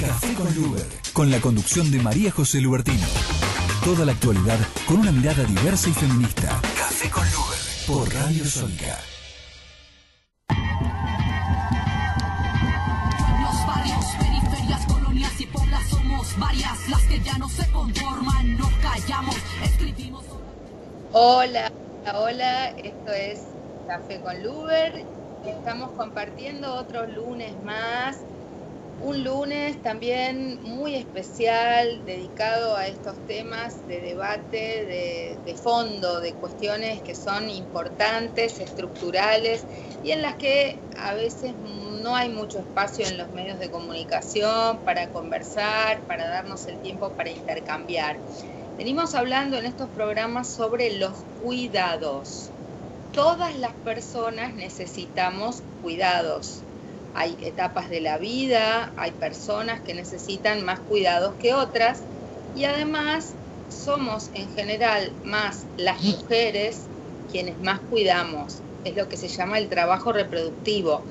Café con Luber, con la conducción de María José Lubertino. Toda la actualidad con una mirada diversa y feminista. Café con Luber, por Radio Sónica. Los barrios, periferias, colonias y poblas somos varias, las que ya no se conforman, nos callamos, escribimos. Hola, hola, esto es Café con Luber. Estamos compartiendo otro lunes más. Un lunes también muy especial, dedicado a estos temas de debate, de fondo, de cuestiones que son importantes, estructurales, y en las que a veces no hay mucho espacio en los medios de comunicación para conversar, para darnos el tiempo para intercambiar. Venimos hablando en estos programas sobre los cuidados. Todas las personas necesitamos cuidados. Hay etapas de la vida, hay personas que necesitan más cuidados que otras, y además somos en general más las mujeres quienes más cuidamos. Es lo que se llama el trabajo reproductivo.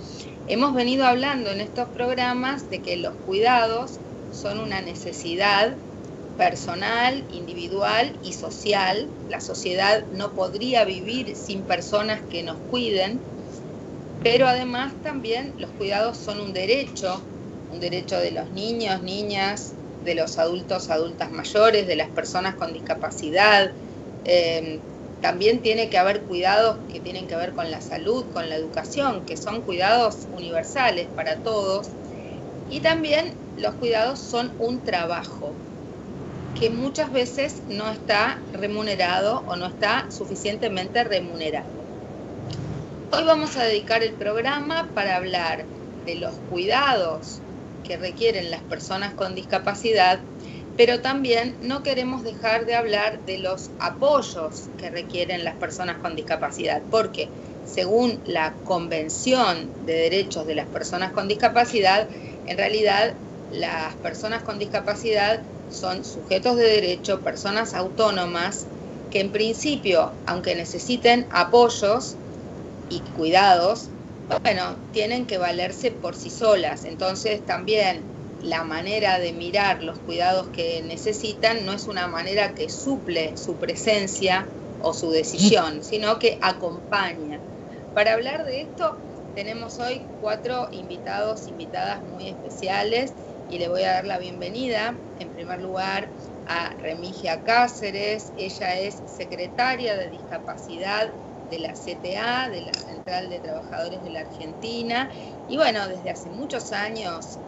Hemos venido hablando en estos programas de que los cuidados son una necesidad personal, individual y social. La sociedad no podría vivir sin personas que nos cuiden. Pero además también los cuidados son un derecho de los niños, niñas, de los adultos, adultas mayores, de las personas con discapacidad. También tiene que haber cuidados que tienen que ver con la salud, con la educación, que son cuidados universales para todos. Y también los cuidados son un trabajo que muchas veces no está remunerado o no está suficientemente remunerado. Hoy vamos a dedicar el programa para hablar de los cuidados que requieren las personas con discapacidad, pero también no queremos dejar de hablar de los apoyos que requieren las personas con discapacidad, porque según la Convención de Derechos de las Personas con Discapacidad, en realidad las personas con discapacidad son sujetos de derecho, personas autónomas, que en principio, aunque necesiten apoyos y cuidados, bueno, tienen que valerse por sí solas. Entonces también la manera de mirar los cuidados que necesitan no es una manera que suple su presencia o su decisión, sino que acompaña. Para hablar de esto tenemos hoy 4 invitados, invitadas muy especiales, y le voy a dar la bienvenida en primer lugar a Remigia Cáceres. Ella es secretaria de Discapacidad de la CTA, de la Central de Trabajadores de la Argentina, y bueno, desde hace muchos años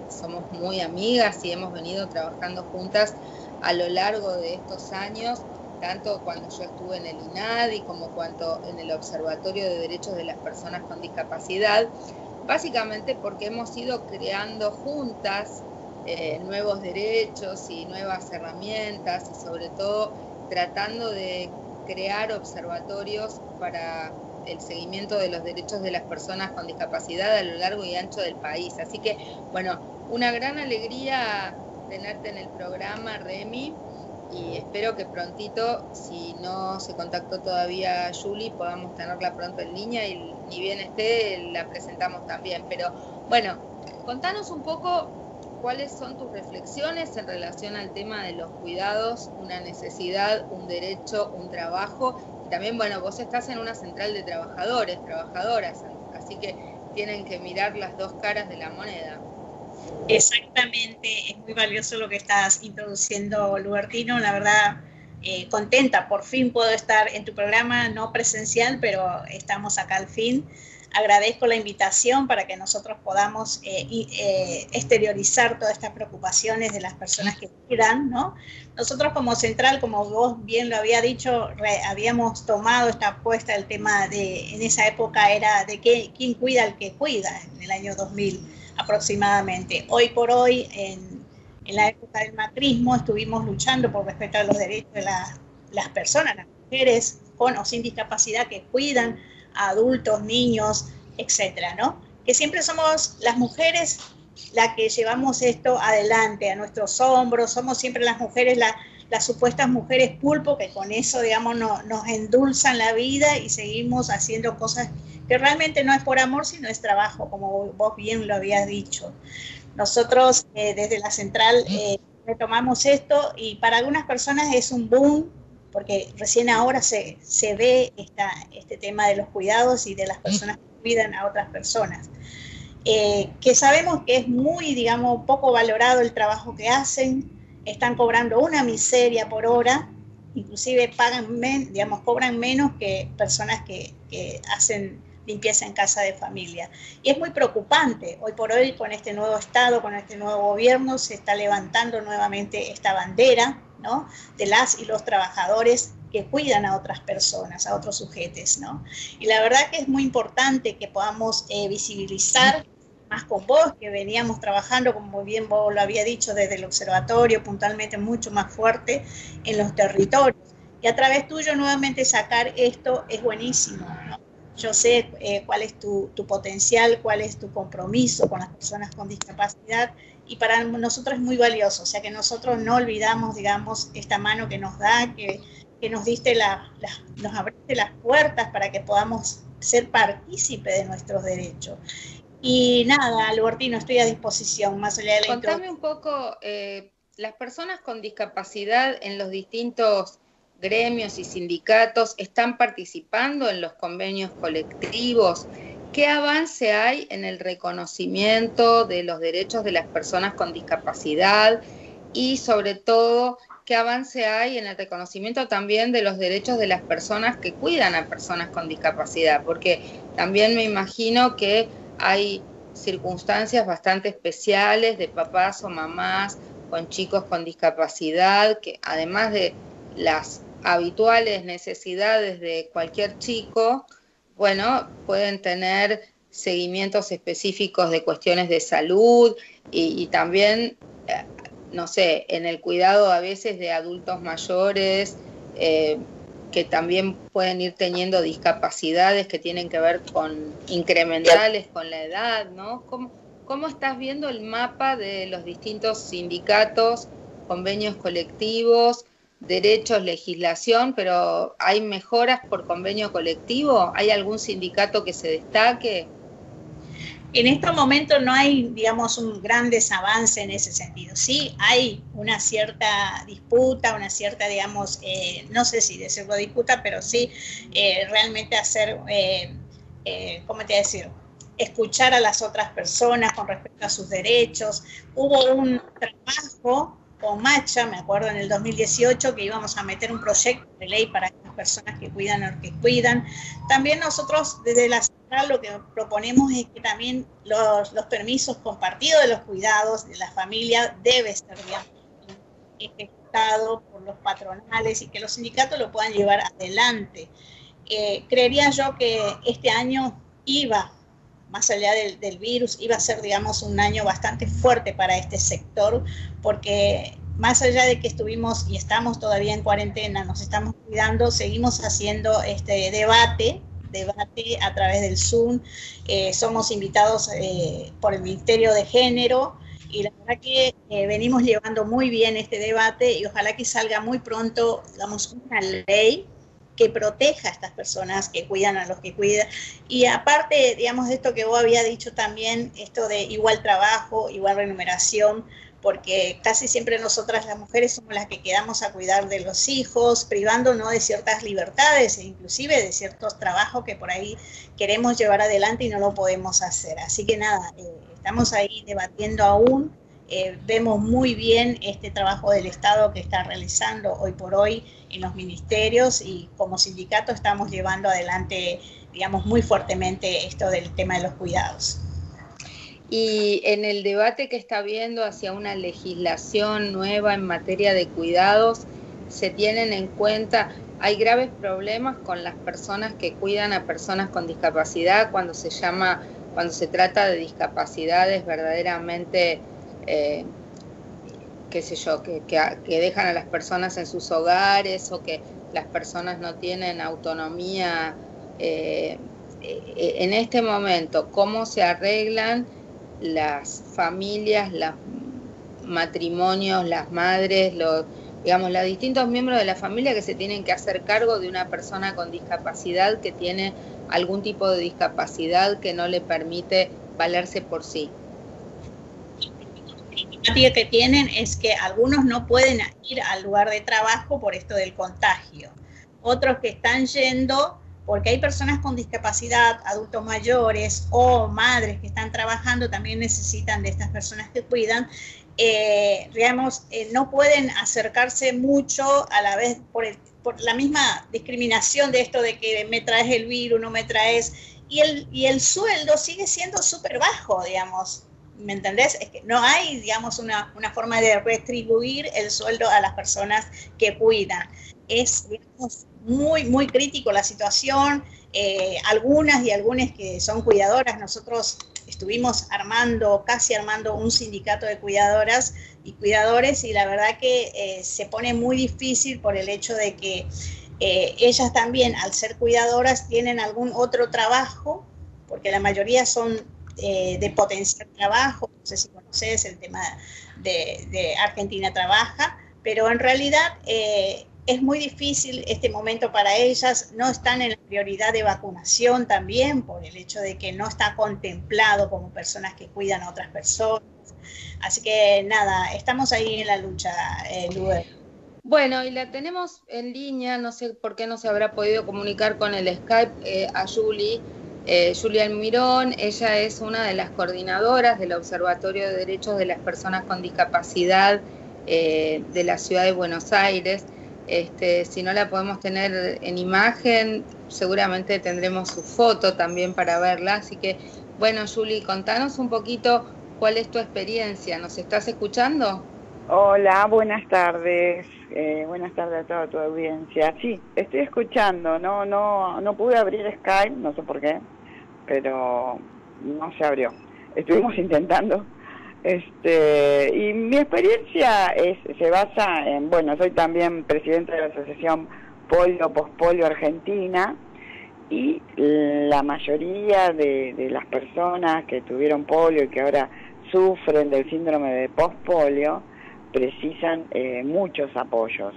somos muy amigas y hemos venido trabajando juntas a lo largo de estos años, tanto cuando yo estuve en el INADI como cuando en el Observatorio de Derechos de las Personas con Discapacidad, básicamente porque hemos ido creando juntas nuevos derechos y nuevas herramientas, y sobre todo tratando de crear observatorios para el seguimiento de los derechos de las personas con discapacidad a lo largo y ancho del país. Así que, bueno, una gran alegría tenerte en el programa, Remi, y espero que prontito, si no se contactó todavía Julie, podamos tenerla pronto en línea, y ni bien esté, la presentamos también. Pero, bueno, contanos un poco cuáles son tus reflexiones en relación al tema de los cuidados, una necesidad, un derecho, un trabajo. Y también, bueno, vos estás en una central de trabajadores, trabajadoras, así que tienen que mirar las dos caras de la moneda. Exactamente, es muy valioso lo que estás introduciendo, Lubertino. La verdad, contenta, por fin puedo estar en tu programa, no presencial, pero estamos acá al fin. Agradezco la invitación para que nosotros podamos exteriorizar todas estas preocupaciones de las personas que cuidan, ¿no? Nosotros como central, como vos bien lo había dicho, habíamos tomado esta apuesta, el tema de, en esa época era de quién cuida al que cuida, en el año 2000 aproximadamente. Hoy por hoy, en la época del macrismo, estuvimos luchando por respetar los derechos de las personas, las mujeres con o sin discapacidad que cuidan a adultos, niños, etcétera, ¿no? Que siempre somos las mujeres las que llevamos esto adelante a nuestros hombros, somos siempre las mujeres, las supuestas mujeres pulpo, que con eso, digamos, nos endulzan la vida y seguimos haciendo cosas que realmente no es por amor, sino es trabajo, como vos bien lo habías dicho. Nosotros desde la central retomamos esto y para algunas personas es un boom, porque recién ahora se ve este tema de los cuidados y de las personas que cuidan a otras personas. Que sabemos que es muy, digamos, poco valorado el trabajo que hacen, están cobrando una miseria por hora, inclusive cobran menos que personas que hacen limpieza en casa de familia. Y es muy preocupante. Hoy por hoy, con este nuevo Estado, con este nuevo gobierno, se está levantando nuevamente esta bandera, ¿no?, de las y los trabajadores que cuidan a otras personas, a otros sujetos, ¿no? Y la verdad que es muy importante que podamos visibilizar más con vos, que veníamos trabajando, como bien vos lo había dicho, desde el observatorio, puntualmente mucho más fuerte en los territorios. Y a través tuyo nuevamente sacar esto es buenísimo, ¿no? Yo sé cuál es tu potencial, cuál es tu compromiso con las personas con discapacidad, y para nosotros es muy valioso. O sea, que nosotros no olvidamos, digamos, esta mano que nos da, que nos diste nos abriste las puertas para que podamos ser partícipes de nuestros derechos. Y nada, Albertino, estoy a disposición, más allá de la Contame un poco, las personas con discapacidad en los distintos gremios y sindicatos están participando en los convenios colectivos. ¿Qué avance hay en el reconocimiento de los derechos de las personas con discapacidad? Y sobre todo, ¿qué avance hay en el reconocimiento también de los derechos de las personas que cuidan a personas con discapacidad? Porque también me imagino que hay circunstancias bastante especiales de papás o mamás con chicos con discapacidad, que además de las habituales necesidades de cualquier chico, bueno, pueden tener seguimientos específicos de cuestiones de salud y también, no sé, en el cuidado a veces de adultos mayores que también pueden ir teniendo discapacidades que tienen que ver con incrementales con la edad, ¿no? ¿Cómo estás viendo el mapa de los distintos sindicatos, convenios colectivos, derechos, legislación, pero hay mejoras por convenio colectivo? ¿Hay algún sindicato que se destaque? En este momento no hay, digamos, un gran desavance en ese sentido. Sí hay una cierta disputa, una cierta, digamos, no sé si decirlo disputa, pero sí realmente hacer, ¿cómo te voy a decir?, escuchar a las otras personas con respecto a sus derechos. Hubo un trabajo con Macha, me acuerdo en el 2018, que íbamos a meter un proyecto de ley para las personas que cuidan o que cuidan. También nosotros desde la central lo que proponemos es que también los permisos compartidos de los cuidados de la familia debe ser ejecutado por los patronales y que los sindicatos lo puedan llevar adelante. Creería yo que este año más allá del virus, iba a ser, digamos, un año bastante fuerte para este sector, porque más allá de que estuvimos y estamos todavía en cuarentena, nos estamos cuidando, seguimos haciendo este debate a través del Zoom. Somos invitados por el Ministerio de Género y la verdad que venimos llevando muy bien este debate y ojalá que salga muy pronto, digamos, una ley que proteja a estas personas que cuidan a los que cuidan. Y aparte, digamos, de esto que vos había dicho también, esto de igual trabajo, igual remuneración, porque casi siempre nosotras las mujeres somos las que quedamos a cuidar de los hijos, privándonos de ciertas libertades e inclusive de ciertos trabajos que por ahí queremos llevar adelante y no lo podemos hacer. Así que nada, estamos ahí debatiendo aún. Vemos muy bien este trabajo del Estado que está realizando hoy por hoy en los ministerios y como sindicato estamos llevando adelante, digamos, muy fuertemente esto del tema de los cuidados. Y en el debate que está habiendo hacia una legislación nueva en materia de cuidados, ¿se tienen en cuenta, hay graves problemas con las personas que cuidan a personas con discapacidad cuando se trata de discapacidades verdaderamente qué sé yo, que dejan a las personas en sus hogares o que las personas no tienen autonomía? En este momento, ¿cómo se arreglan las familias, los matrimonios, las madres, los distintos miembros de la familia que se tienen que hacer cargo de una persona con discapacidad que tiene algún tipo de discapacidad que no le permite valerse por sí? problemática que tienen es que algunos no pueden ir al lugar de trabajo por esto del contagio. Otros que están yendo porque hay personas con discapacidad, adultos mayores o madres que están trabajando, también necesitan de estas personas que cuidan. Digamos, no pueden acercarse mucho a la vez por la misma discriminación de esto de que me traes el virus, no me traes, y el sueldo sigue siendo súper bajo, digamos. ¿Me entendés? Es que no hay, digamos, una forma de retribuir el sueldo a las personas que cuidan. Es, digamos, muy, muy crítico la situación. Algunas que son cuidadoras, nosotros estuvimos casi armando un sindicato de cuidadoras y cuidadores, y la verdad que se pone muy difícil por el hecho de que ellas también, al ser cuidadoras, tienen algún otro trabajo, porque la mayoría son de potenciar trabajo. No sé si conoces el tema de Argentina Trabaja, pero en realidad es muy difícil este momento para ellas. No están en la prioridad de vacunación también, por el hecho de que no está contemplado como personas que cuidan a otras personas. Así que nada, estamos ahí en la lucha, Luber. Bueno, y la tenemos en línea, no sé por qué no se habrá podido comunicar con el Skype a Julie Almirón. Ella es una de las coordinadoras del Observatorio de Derechos de las Personas con Discapacidad de la Ciudad de Buenos Aires. Si no la podemos tener en imagen, seguramente tendremos su foto también para verla. Así que, bueno, Julie, contanos un poquito cuál es tu experiencia. ¿Nos estás escuchando? Hola, buenas tardes. Buenas tardes a toda tu audiencia. Sí, estoy escuchando. No pude abrir Skype, no sé por qué, pero no se abrió. Estuvimos intentando. Y mi experiencia se basa en, bueno, soy también presidenta de la Asociación Polio Pospolio Argentina, y la mayoría de las personas que tuvieron polio y que ahora sufren del síndrome de pospolio precisan muchos apoyos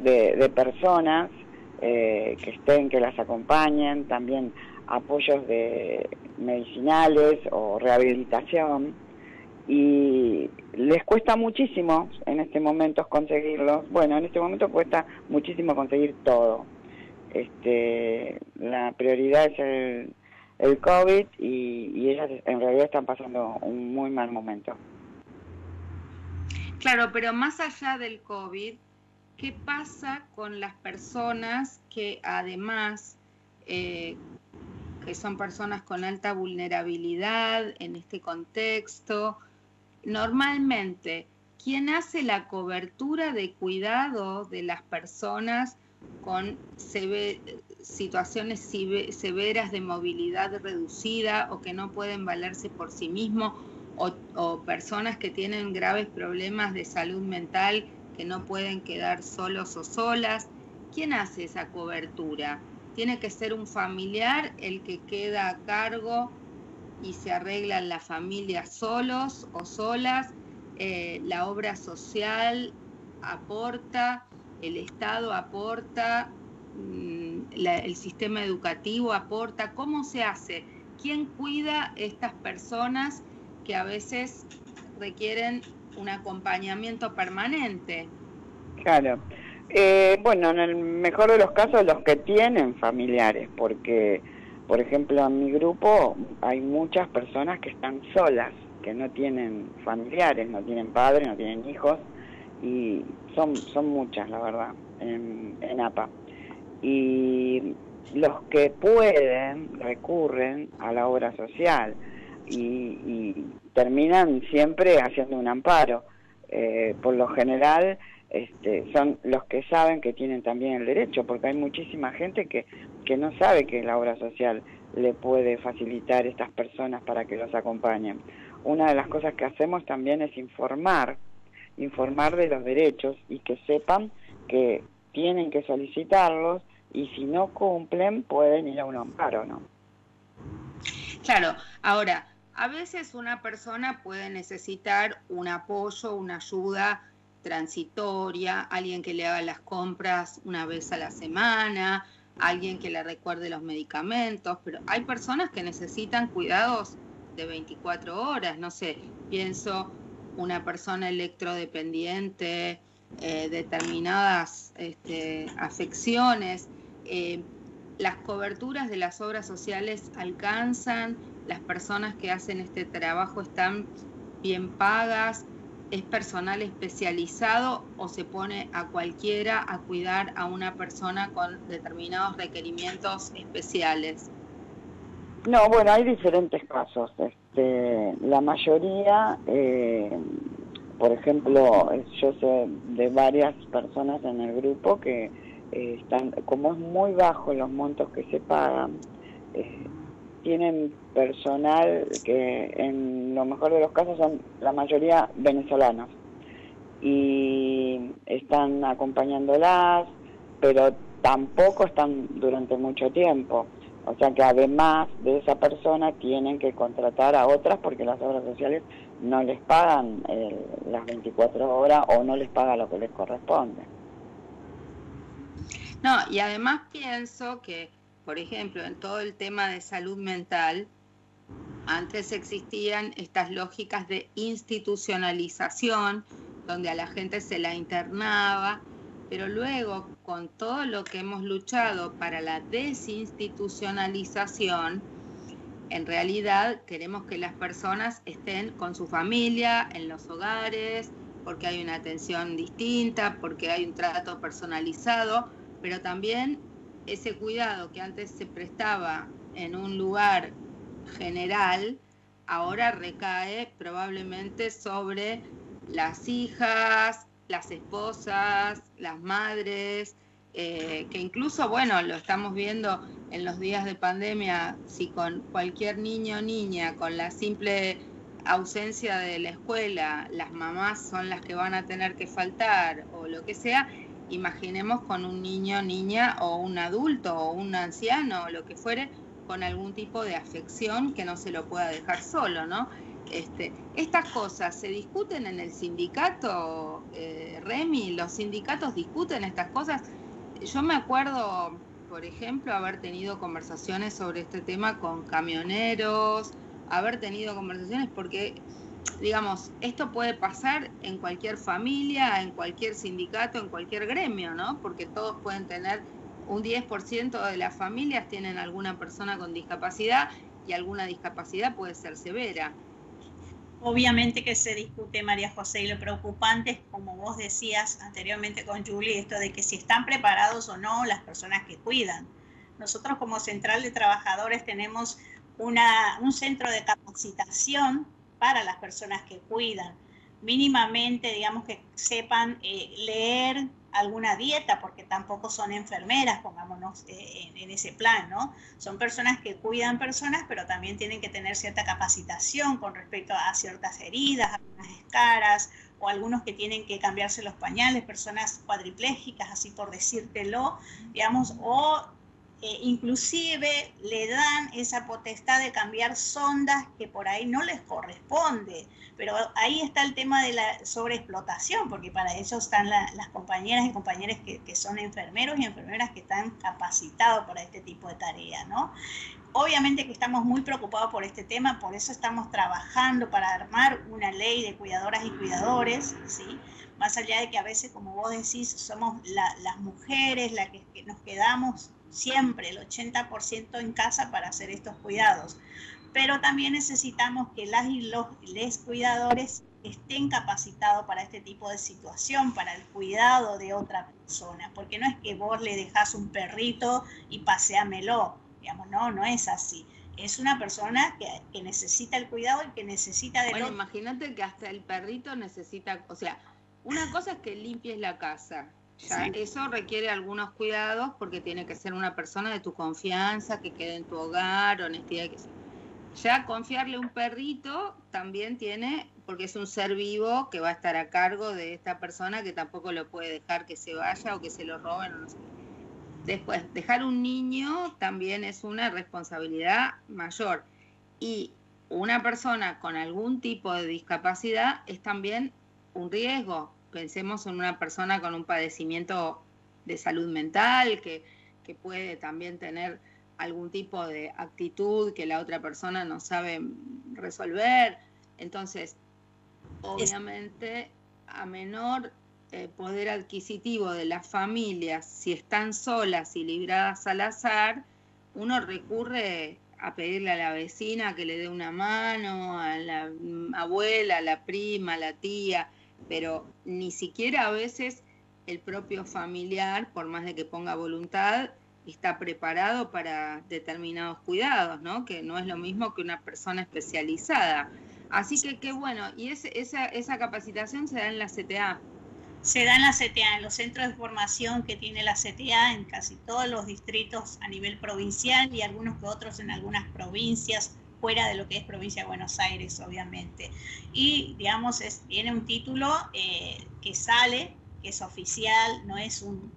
de personas que las acompañen, también apoyos de medicinales o rehabilitación, y les cuesta muchísimo en este momento conseguirlos. Bueno, en este momento cuesta muchísimo conseguir todo. La prioridad es el COVID, y ellas en realidad están pasando un muy mal momento. Claro, pero más allá del COVID, ¿qué pasa con las personas que además, que son personas con alta vulnerabilidad en este contexto? Normalmente, ¿quién hace la cobertura de cuidado de las personas con situaciones severas de movilidad reducida o que no pueden valerse por sí mismos, o personas que tienen graves problemas de salud mental que no pueden quedar solos o solas? ¿Quién hace esa cobertura? ¿Tiene que ser un familiar el que queda a cargo y se arreglan las familias solos o solas? ¿La obra social aporta? ¿El Estado aporta? ¿El sistema educativo aporta? ¿Cómo se hace? ¿Quién cuida estas personas que a veces requieren un acompañamiento permanente? Claro. Bueno, en el mejor de los casos, los que tienen familiares, porque, por ejemplo, en mi grupo hay muchas personas que están solas, que no tienen familiares, no tienen padres, no tienen hijos, y son muchas, la verdad, en APA. Y los que pueden recurren a la obra social y terminan siempre haciendo un amparo. Por lo general son los que saben que tienen también el derecho, porque hay muchísima gente que no sabe que la obra social le puede facilitar estas personas para que los acompañen. Una de las cosas que hacemos también es informar de los derechos, y que sepan que tienen que solicitarlos, y si no cumplen pueden ir a un amparo, ¿no? Claro. Ahora, a veces una persona puede necesitar un apoyo, una ayuda transitoria, alguien que le haga las compras una vez a la semana, alguien que le recuerde los medicamentos, pero hay personas que necesitan cuidados de 24 horas, no sé, pienso una persona electrodependiente, determinadas afecciones. Las coberturas de las obras sociales alcanzan, las personas que hacen este trabajo están bien pagas, es personal especializado o se pone a cualquiera a cuidar a una persona con determinados requerimientos especiales. No, bueno, hay diferentes casos. La mayoría, por ejemplo, yo sé de varias personas en el grupo que están, como es muy bajo los montos que se pagan, tienen personal que en lo mejor de los casos son la mayoría venezolanos y están acompañándolas, pero tampoco están durante mucho tiempo. O sea que además de esa persona tienen que contratar a otras porque las obras sociales no les pagan las 24 horas o no les paga lo que les corresponde. No, y además pienso que, por ejemplo, en todo el tema de salud mental, antes existían estas lógicas de institucionalización, donde a la gente se la internaba, pero luego, con todo lo que hemos luchado para la desinstitucionalización, en realidad queremos que las personas estén con su familia, en los hogares, porque hay una atención distinta, porque hay un trato personalizado, pero también ese cuidado que antes se prestaba en un lugar general, ahora recae probablemente sobre las hijas, las esposas, las madres, que incluso, bueno, lo estamos viendo en los días de pandemia, si con cualquier niño o niña, con la simple ausencia de la escuela, las mamás son las que van a tener que faltar o lo que sea, imaginemos con un niño, niña o un adulto o un anciano o lo que fuere, con algún tipo de afección que no se lo pueda dejar solo, ¿no? Estas cosas se discuten en el sindicato, Remy, los sindicatos discuten estas cosas. Yo me acuerdo, por ejemplo, haber tenido conversaciones sobre este tema con camioneros, haber tenido conversaciones porque, digamos, esto puede pasar en cualquier familia, en cualquier sindicato, en cualquier gremio, ¿no? Porque todos pueden tener, un 10% de las familias tienen alguna persona con discapacidad y alguna discapacidad puede ser severa. Obviamente que se discute, María José, y lo preocupante es, como vos decías anteriormente con Julie, esto de que si están preparados o no las personas que cuidan. Nosotros como Central de Trabajadores tenemos un centro de capacitación para las personas que cuidan. Mínimamente, digamos, que sepan leer alguna dieta, porque tampoco son enfermeras, pongámonos en ese plan, ¿no? Son personas que cuidan personas, pero también tienen que tener cierta capacitación con respecto a ciertas heridas, algunas escaras, o algunos que tienen que cambiarse los pañales, personas cuadriplégicas, así por decírtelo, digamos, o inclusive le dan esa potestad de cambiar sondas que por ahí no les corresponde, pero ahí está el tema de la sobreexplotación, porque para eso están las compañeras y compañeros que son enfermeros y enfermeras que están capacitados para este tipo de tareas, ¿no? Obviamente que estamos muy preocupados por este tema, por eso estamos trabajando para armar una ley de cuidadoras y cuidadores, ¿sí? Más allá de que a veces, como vos decís, somos las mujeres las que nos quedamos siempre, el 80% en casa para hacer estos cuidados. Pero también necesitamos que las y los cuidadores estén capacitados para este tipo de situación, para el cuidado de otra persona, porque no es que vos le dejás un perrito y paseámelo, digamos, no es así. Es una persona que necesita el cuidado y que necesita de... Bueno, imagínate que hasta el perrito necesita, o sea, una cosa es que limpies la casa. Ya, sí. Eso requiere algunos cuidados porque tiene que ser una persona de tu confianza, que quede en tu hogar, honestidad, que sea. Ya confiarle un perrito también tiene, porque es un ser vivo que va a estar a cargo de esta persona que tampoco lo puede dejar que se vaya o que se lo roben o no sé. Después, dejar un niño también es una responsabilidad mayor. Y una persona con algún tipo de discapacidad es también un riesgo. Pensemos en una persona con un padecimiento de salud mental que puede también tener algún tipo de actitud que la otra persona no sabe resolver. Entonces, obviamente a menor poder adquisitivo de las familias, si están solas y libradas al azar, uno recurre a pedirle a la vecina que le dé una mano, a la abuela, a la prima, a la tía, pero ni siquiera a veces el propio familiar, por más de que ponga voluntad, está preparado para determinados cuidados, ¿no? Que no es lo mismo que una persona especializada. Así que qué bueno, y esa capacitación se da en la CTA. Se da en la CTA, en los centros de formación que tiene la CTA en casi todos los distritos a nivel provincial y algunos que otros en algunas provincias, fuera de lo que es provincia de Buenos Aires, obviamente. Y, digamos, tiene un título que sale, que es oficial, no es un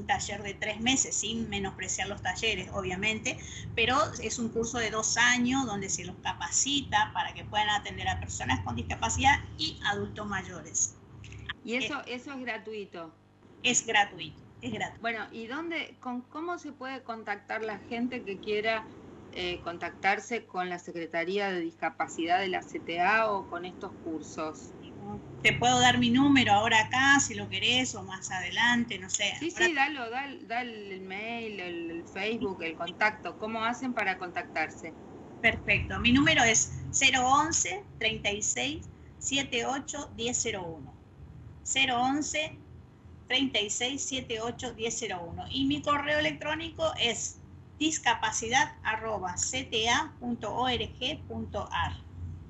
taller de 3 meses, sin menospreciar los talleres, obviamente, pero es un curso de 2 años donde se los capacita para que puedan atender a personas con discapacidad y adultos mayores. ¿Y eso es gratuito? Es gratuito, es gratuito. Bueno, ¿y cómo se puede contactar la gente que quiera contactarse con la Secretaría de Discapacidad de la CTA o con estos cursos? Te puedo dar mi número ahora acá, si lo querés, o más adelante, no sé. Sí, da el mail, el Facebook, el contacto. ¿Cómo hacen para contactarse? Perfecto, mi número es 011 36 78 1001. 011 36 78 1001 y mi correo electrónico es discapacidad@cta.org.ar.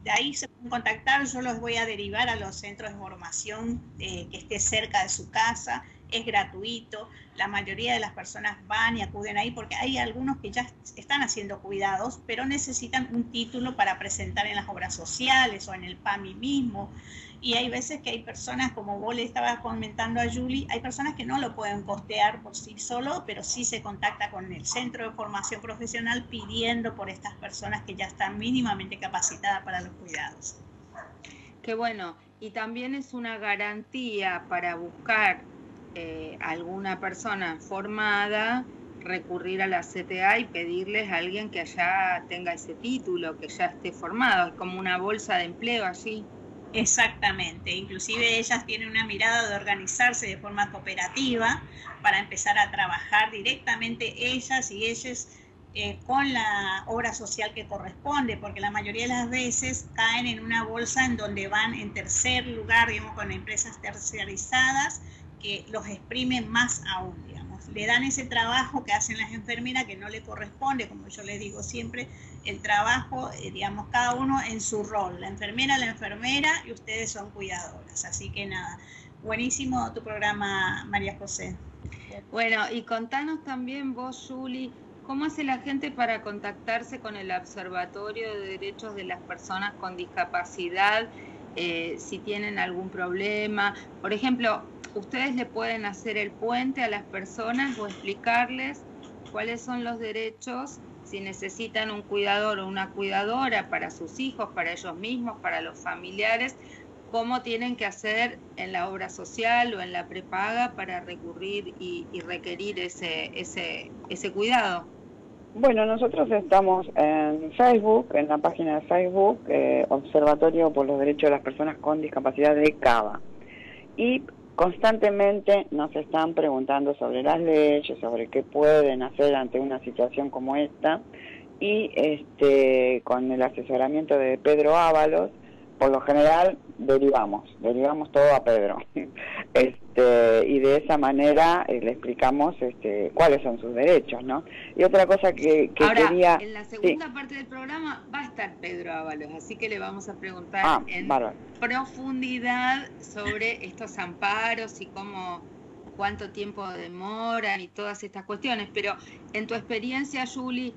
De ahí se pueden contactar, yo los voy a derivar a los centros de formación que esté cerca de su casa, es gratuito, la mayoría de las personas van y acuden ahí porque hay algunos que ya están haciendo cuidados, pero necesitan un título para presentar en las obras sociales o en el PAMI mismo. Y hay veces que hay personas, como vos le estabas comentando a Julie, hay personas que no lo pueden costear por sí solo, pero sí se contacta con el centro de formación profesional pidiendo por estas personas que ya están mínimamente capacitadas para los cuidados. Qué bueno. Y también es una garantía para buscar alguna persona formada, recurrir a la CTA y pedirles a alguien que ya tenga ese título, que ya esté formado. Es como una bolsa de empleo allí. Exactamente, inclusive ellas tienen una mirada de organizarse de forma cooperativa para empezar a trabajar directamente ellas y ellos con la obra social que corresponde, porque la mayoría de las veces caen en una bolsa en donde van en tercer lugar, digamos, con empresas terciarizadas que los exprimen más aún, digamos. Le dan ese trabajo que hacen las enfermeras que no le corresponde, como yo les digo siempre, el trabajo, digamos, cada uno en su rol, la enfermera y ustedes son cuidadoras. Así que nada, buenísimo tu programa, María José. Bueno, y contanos también vos, Julie, ¿cómo hace la gente para contactarse con el Observatorio de Derechos de las Personas con Discapacidad? Si tienen algún problema, por ejemplo, ustedes le pueden hacer el puente a las personas o explicarles cuáles son los derechos, si necesitan un cuidador o una cuidadora para sus hijos, para ellos mismos, para los familiares, cómo tienen que hacer en la obra social o en la prepaga para recurrir y requerir ese cuidado. Bueno, nosotros estamos en Facebook, en la página de Facebook, Observatorio por los Derechos de las Personas con Discapacidad de CABA. Y constantemente nos están preguntando sobre las leyes, sobre qué pueden hacer ante una situación como esta. Y con el asesoramiento de Pedro Ábalos, por lo general derivamos todo a Pedro. Y de esa manera le explicamos cuáles son sus derechos, ¿no? Y otra cosa que ahora, quería... en la segunda parte del programa va a estar Pedro Ábalos, así que le vamos a preguntar profundidad sobre estos amparos y cuánto tiempo demoran y todas estas cuestiones. Pero en tu experiencia, Julie,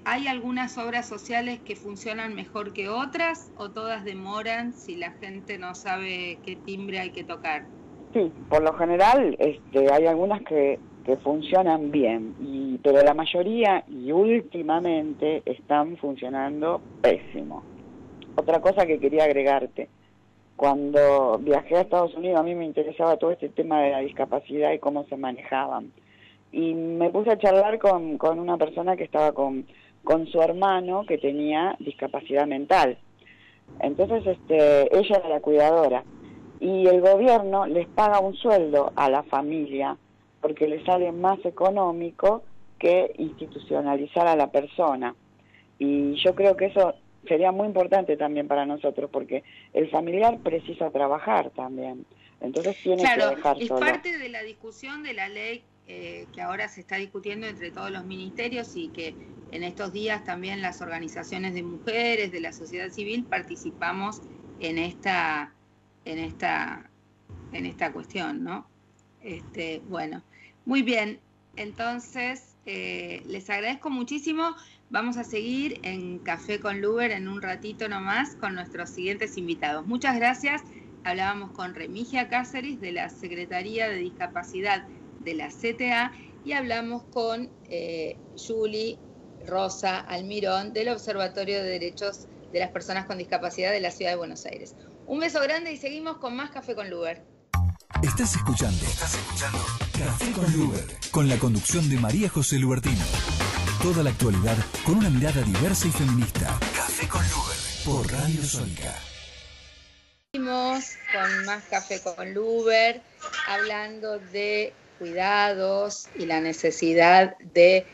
¿hay algunas obras sociales que funcionan mejor que otras o todas demoran si la gente no sabe qué timbre hay que tocar? Sí, por lo general hay algunas que funcionan bien, pero la mayoría y últimamente están funcionando pésimo. Otra cosa que quería agregarte, cuando viajé a Estados Unidos a mí me interesaba todo este tema de la discapacidad y cómo se manejaban. Y me puse a charlar con una persona que estaba con su hermano que tenía discapacidad mental. Entonces ella era la cuidadora y el gobierno les paga un sueldo a la familia porque le sale más económico que institucionalizar a la persona. Y yo creo que eso sería muy importante también para nosotros, porque el familiar precisa trabajar también, entonces tiene que dejar es solo. parte de la discusión de la ley que ahora se está discutiendo entre todos los ministerios y que en estos días también las organizaciones de mujeres, de la sociedad civil, participamos en esta cuestión, ¿no? Bueno, muy bien, entonces les agradezco muchísimo. Vamos a seguir en Café con Luber en un ratito nomás con nuestros siguientes invitados. Muchas gracias. Hablábamos con Remigia Cáceres de la Secretaría de Discapacidad de la CTA y hablamos con Julie Rosa Almirón del Observatorio de Derechos de las Personas con Discapacidad de la Ciudad de Buenos Aires. Un beso grande y seguimos con más Café con Luber. Estás escuchando Café con Luber, con la conducción de María José Lubertino. Toda la actualidad con una mirada diversa y feminista. Café con Luber, por Radio Sónica. Seguimos con más Café con Luber, hablando de cuidados y la necesidad de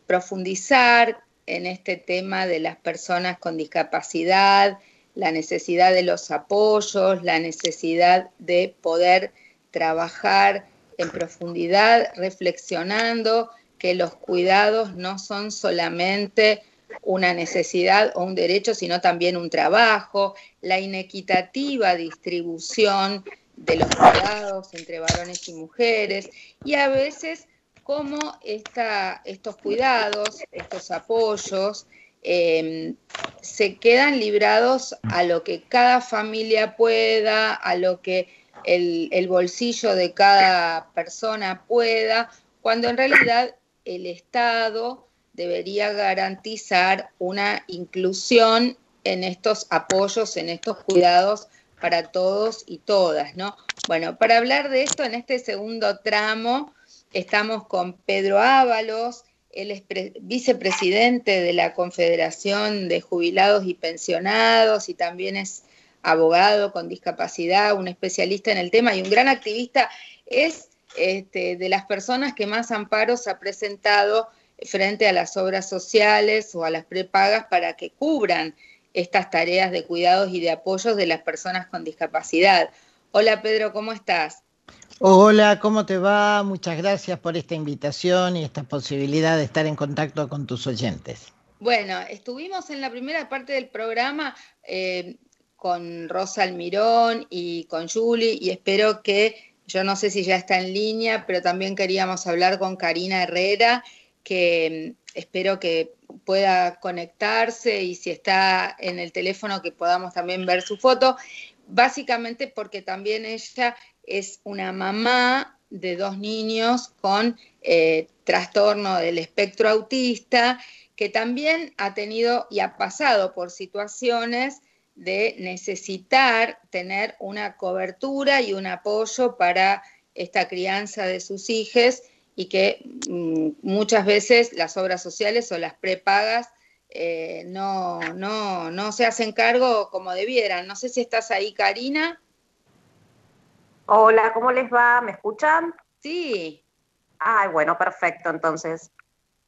profundizar en este tema de las personas con discapacidad, la necesidad de los apoyos, la necesidad de poder trabajar en profundidad, reflexionando que los cuidados no son solamente una necesidad o un derecho, sino también un trabajo, la inequitativa distribución de los cuidados entre varones y mujeres, y a veces cómo estos cuidados, estos apoyos, se quedan librados a lo que cada familia pueda, a lo que el bolsillo de cada persona pueda, cuando en realidad el Estado debería garantizar una inclusión en estos apoyos, en estos cuidados para todos y todas, ¿no? Bueno, para hablar de esto en este segundo tramo estamos con Pedro Ábalos. Él es vicepresidente de la Confederación de Jubilados y Pensionados y también es abogado con discapacidad, un especialista en el tema y un gran activista. Es de las personas que más amparos ha presentado frente a las obras sociales o a las prepagas para que cubran estas tareas de cuidados y de apoyos de las personas con discapacidad. Hola Pedro, ¿cómo estás? Hola, ¿cómo te va? Muchas gracias por esta invitación y esta posibilidad de estar en contacto con tus oyentes. Bueno, estuvimos en la primera parte del programa con Rosa Almirón y con Julie y espero que, yo no sé si ya está en línea, pero también queríamos hablar con Karina Herrera, que espero que pueda conectarse y si está en el teléfono que podamos también ver su foto, básicamente porque también ella es una mamá de 2 niños con trastorno del espectro autista, que también ha tenido y ha pasado por situaciones de necesitar tener una cobertura y un apoyo para esta crianza de sus hijos y que muchas veces las obras sociales o las prepagas no se hacen cargo como debieran. No sé si estás ahí, Karina. Hola, ¿cómo les va? ¿Me escuchan? Sí. Ay, bueno, perfecto, entonces.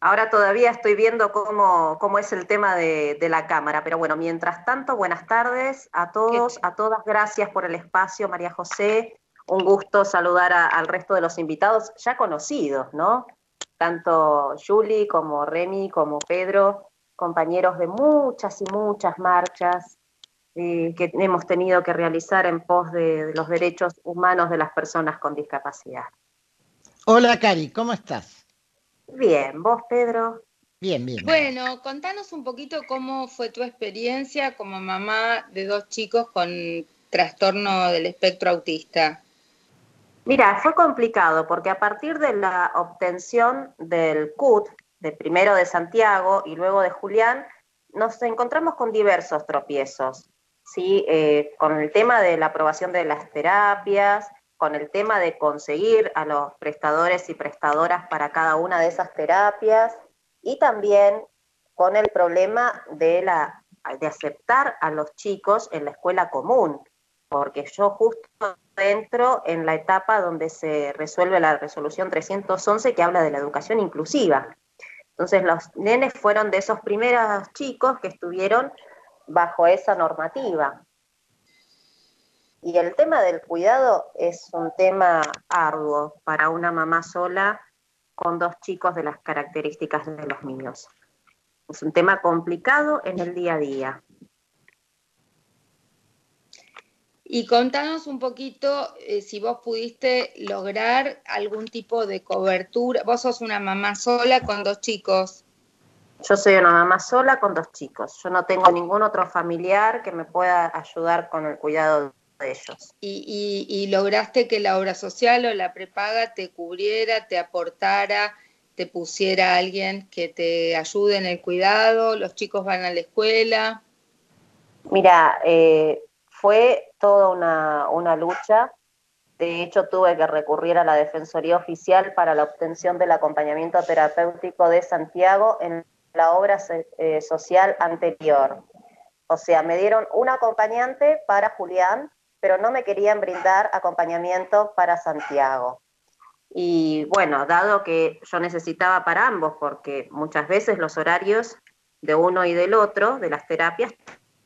Ahora todavía estoy viendo cómo es el tema de la cámara, pero bueno, mientras tanto, buenas tardes a todos, a todas. Gracias por el espacio, María José. Un gusto saludar al resto de los invitados ya conocidos, ¿no? Tanto Julie como Remy como Pedro, compañeros de muchas y muchas marchas que hemos tenido que realizar en pos de los derechos humanos de las personas con discapacidad. Hola, Cari, ¿cómo estás? Bien, ¿vos, Pedro? Bien, bien. Bueno, contanos un poquito cómo fue tu experiencia como mamá de 2 chicos con trastorno del espectro autista. Mira, fue complicado porque a partir de la obtención del CUT, de primero de Santiago y luego de Julián, nos encontramos con diversos tropiezos, ¿sí? Con el tema de la aprobación de las terapias, con el tema de conseguir a los prestadores y prestadoras para cada una de esas terapias y también con el problema de la de aceptar a los chicos en la escuela común, porque yo justo entro en la etapa donde se resuelve la resolución 311 que habla de la educación inclusiva. Entonces los nenes fueron de esos primeros chicos que estuvieron bajo esa normativa. Y el tema del cuidado es un tema arduo para una mamá sola con 2 chicos de las características de los niños. Es un tema complicado en el día a día. Y contanos un poquito si vos pudiste lograr algún tipo de cobertura. Vos sos una mamá sola con 2 chicos. Yo soy una mamá sola con 2 chicos. Yo no tengo ningún otro familiar que me pueda ayudar con el cuidado de ellos. ¿Y lograste que la obra social o la prepaga te cubriera, te aportara, te pusiera a alguien que te ayude en el cuidado? ¿Los chicos van a la escuela? Mira, fue toda una lucha. De hecho, tuve que recurrir a la Defensoría Oficial para la obtención del acompañamiento terapéutico de Santiago en la obra social anterior. O sea, me dieron un acompañante para Julián, pero no me querían brindar acompañamiento para Santiago. Y bueno, dado que yo necesitaba para ambos, porque muchas veces los horarios de uno y del otro, de las terapias,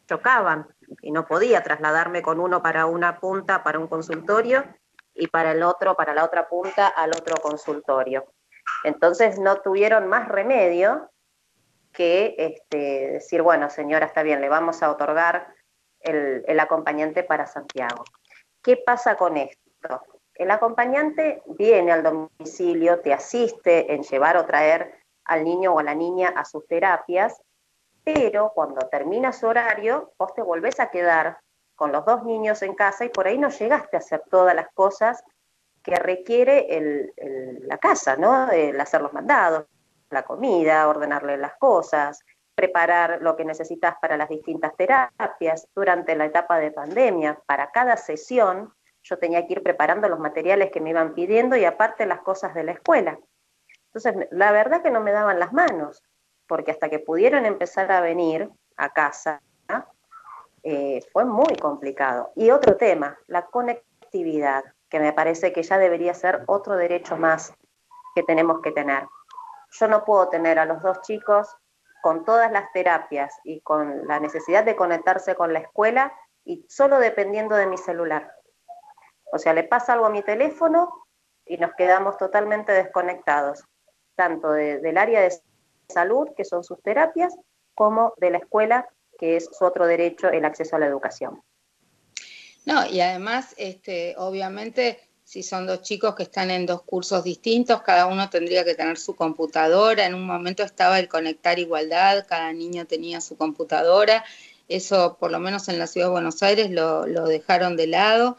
chocaban, y no podía trasladarme con uno para una punta para un consultorio y para el otro, para la otra punta, al otro consultorio. Entonces no tuvieron más remedio que decir, bueno, señora, está bien, le vamos a otorgar el acompañante para Santiago. ¿Qué pasa con esto? El acompañante viene al domicilio, te asiste en llevar o traer al niño o a la niña a sus terapias, pero cuando termina su horario, vos te volvés a quedar con los 2 niños en casa y por ahí no llegaste a hacer todas las cosas que requiere la casa, ¿no? El hacer los mandados, la comida, ordenarle las cosas, preparar lo que necesitas para las distintas terapias. Durante la etapa de pandemia, para cada sesión, yo tenía que ir preparando los materiales que me iban pidiendo y aparte las cosas de la escuela. Entonces, la verdad que no me daban las manos, porque hasta que pudieron empezar a venir a casa, fue muy complicado. Y otro tema, la conectividad, que me parece que ya debería ser otro derecho más que tenemos que tener. Yo no puedo tener a los 2 chicos con todas las terapias y con la necesidad de conectarse con la escuela y solo dependiendo de mi celular. O sea, le pasa algo a mi teléfono y nos quedamos totalmente desconectados, tanto del área de salud, que son sus terapias, como de la escuela, que es su otro derecho, el acceso a la educación. No, y además, obviamente, si son 2 chicos que están en 2 cursos distintos, cada uno tendría que tener su computadora. En un momento estaba el Conectar Igualdad, cada niño tenía su computadora. Eso, por lo menos en la Ciudad de Buenos Aires, lo dejaron de lado.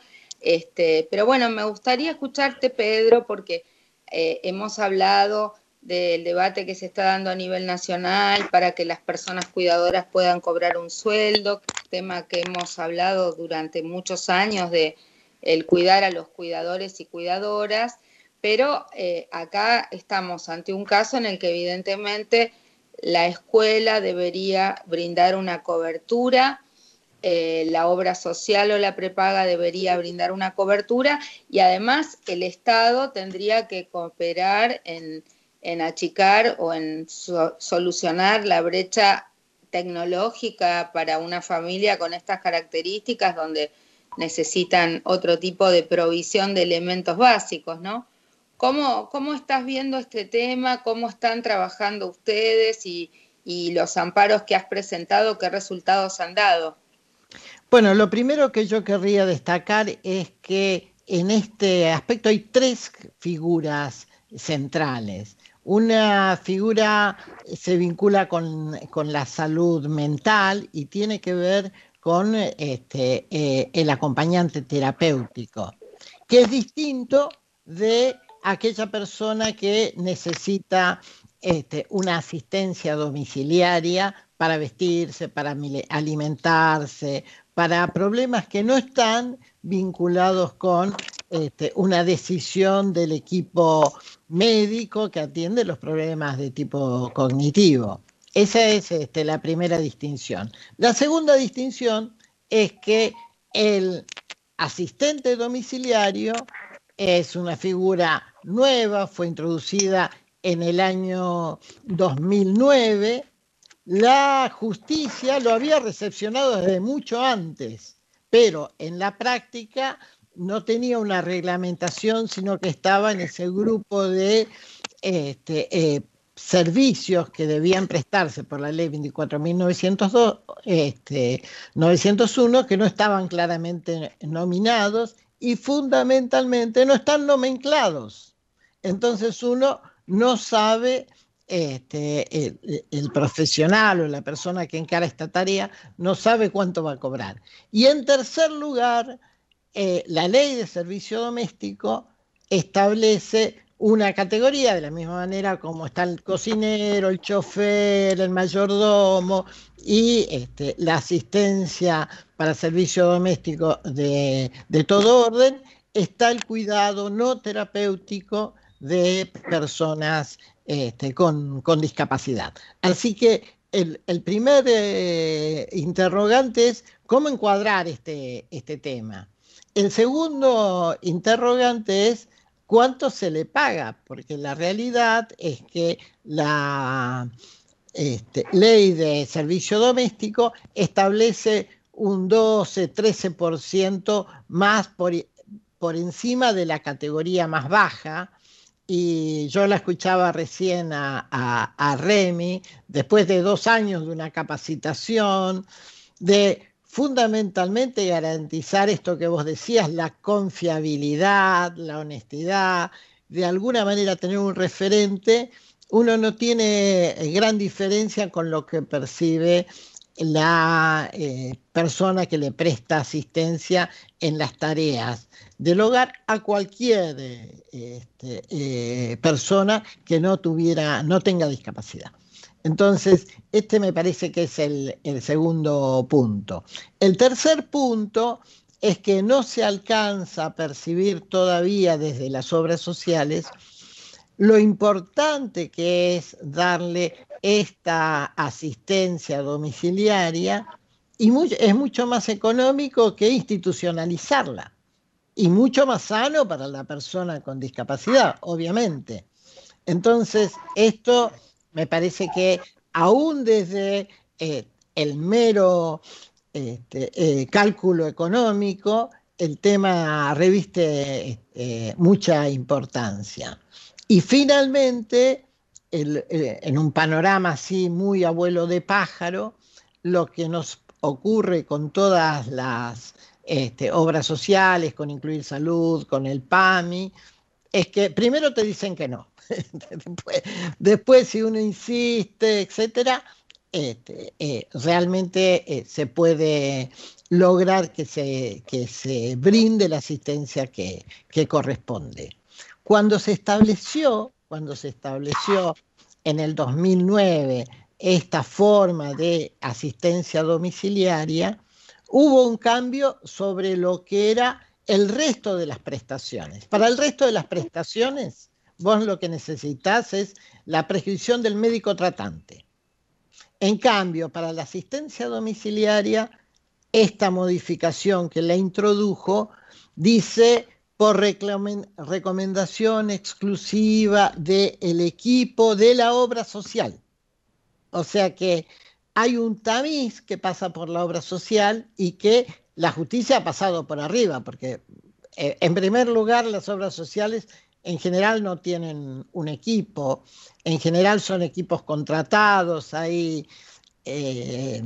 Pero bueno, me gustaría escucharte, Pedro, porque hemos hablado del debate que se está dando a nivel nacional para que las personas cuidadoras puedan cobrar un sueldo, tema que hemos hablado durante muchos años de el cuidar a los cuidadores y cuidadoras, pero acá estamos ante un caso en el que evidentemente la escuela debería brindar una cobertura, la obra social o la prepaga debería brindar una cobertura y además el Estado tendría que cooperar en achicar o en solucionar la brecha tecnológica para una familia con estas características donde necesitan otro tipo de provisión de elementos básicos, ¿no? ¿Cómo estás viendo este tema? ¿Cómo están trabajando ustedes y los amparos que has presentado? ¿Qué resultados han dado? Bueno, lo primero que yo querría destacar es que en este aspecto hay 3 figuras centrales. Una figura se vincula con la salud mental y tiene que ver con el acompañante terapéutico, que es distinto de aquella persona que necesita una asistencia domiciliaria para vestirse, para alimentarse, para problemas que no están vinculados con una decisión del equipo médico que atiende los problemas de tipo cognitivo. Esa es la primera distinción. La segunda distinción es que el asistente domiciliario es una figura nueva, fue introducida en el año 2009. La justicia lo había recepcionado desde mucho antes, pero en la práctica no tenía una reglamentación, sino que estaba en ese grupo de servicios que debían prestarse por la ley 24.901, que no estaban claramente nominados y fundamentalmente no están nomenclados. Entonces uno no sabe, el profesional o la persona que encara esta tarea no sabe cuánto va a cobrar. Y en tercer lugar, la ley de servicio doméstico establece una categoría, de la misma manera como está el cocinero, el chofer, el mayordomo y la asistencia para servicio doméstico de todo orden, está el cuidado no terapéutico de personas con discapacidad. Así que el primer interrogante es cómo encuadrar este tema. El segundo interrogante es cuánto se le paga, porque la realidad es que la ley de servicio doméstico establece un 12-13% más por encima de la categoría más baja, y yo la escuchaba recién a Remy, después de 2 años de una capacitación, de fundamentalmente garantizar esto que vos decías, la confiabilidad, la honestidad, de alguna manera tener un referente. Uno no tiene gran diferencia con lo que percibe la persona que le presta asistencia en las tareas del hogar a cualquier persona que no tenga discapacidad. Entonces, me parece que es el segundo punto. El tercer punto es que no se alcanza a percibir todavía desde las obras sociales lo importante que es darle esta asistencia domiciliaria, y es mucho más económico que institucionalizarla, y mucho más sano para la persona con discapacidad, obviamente. Entonces, esto me parece que aún desde el mero cálculo económico, el tema reviste mucha importancia. Y finalmente, en un panorama así muy abuelo de pájaro, lo que nos ocurre con todas las obras sociales, con Incluir Salud, con el PAMI, es que primero te dicen que no. Después si uno insiste, etcétera, realmente se puede lograr que se brinde la asistencia que corresponde. Cuando se estableció en el 2009 esta forma de asistencia domiciliaria, hubo un cambio sobre lo que era el resto de las prestaciones. Para el resto de las prestaciones, vos lo que necesitas es la prescripción del médico tratante. En cambio, para la asistencia domiciliaria, esta modificación que la introdujo dice por recomendación exclusiva del equipo de la obra social. O sea que hay un tamiz que pasa por la obra social y que la justicia ha pasado por arriba, porque en primer lugar las obras sociales en general no tienen un equipo, en general son equipos contratados, hay de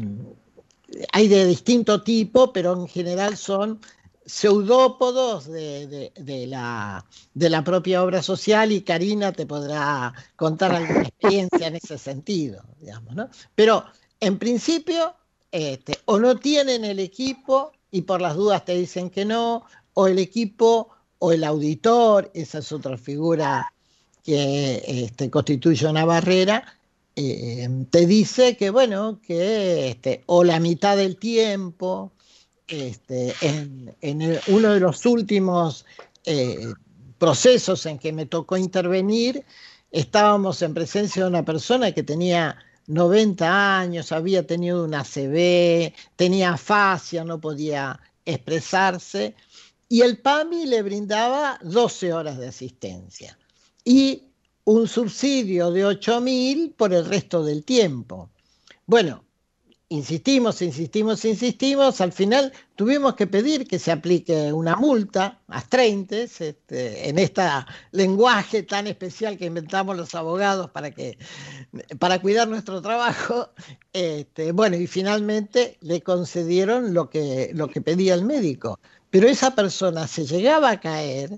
distinto tipo, pero en general son pseudópodos de la propia obra social, y Karina te podrá contar alguna experiencia en ese sentido, digamos, ¿no? Pero en principio o no tienen el equipo y por las dudas te dicen que no, o el equipo o el auditor, esa es otra figura que constituye una barrera, te dice que bueno, que o la mitad del tiempo, en uno de los últimos procesos en que me tocó intervenir, estábamos en presencia de una persona que tenía 90 años, había tenido una ACV, tenía afasia, no podía expresarse, y el PAMI le brindaba 12 horas de asistencia y un subsidio de 8.000 por el resto del tiempo. Bueno, insistimos, al final tuvimos que pedir que se aplique una multa a 30 en este lenguaje tan especial que inventamos los abogados para cuidar nuestro trabajo. Bueno, y finalmente le concedieron lo que pedía el médico, pero esa persona se llegaba a caer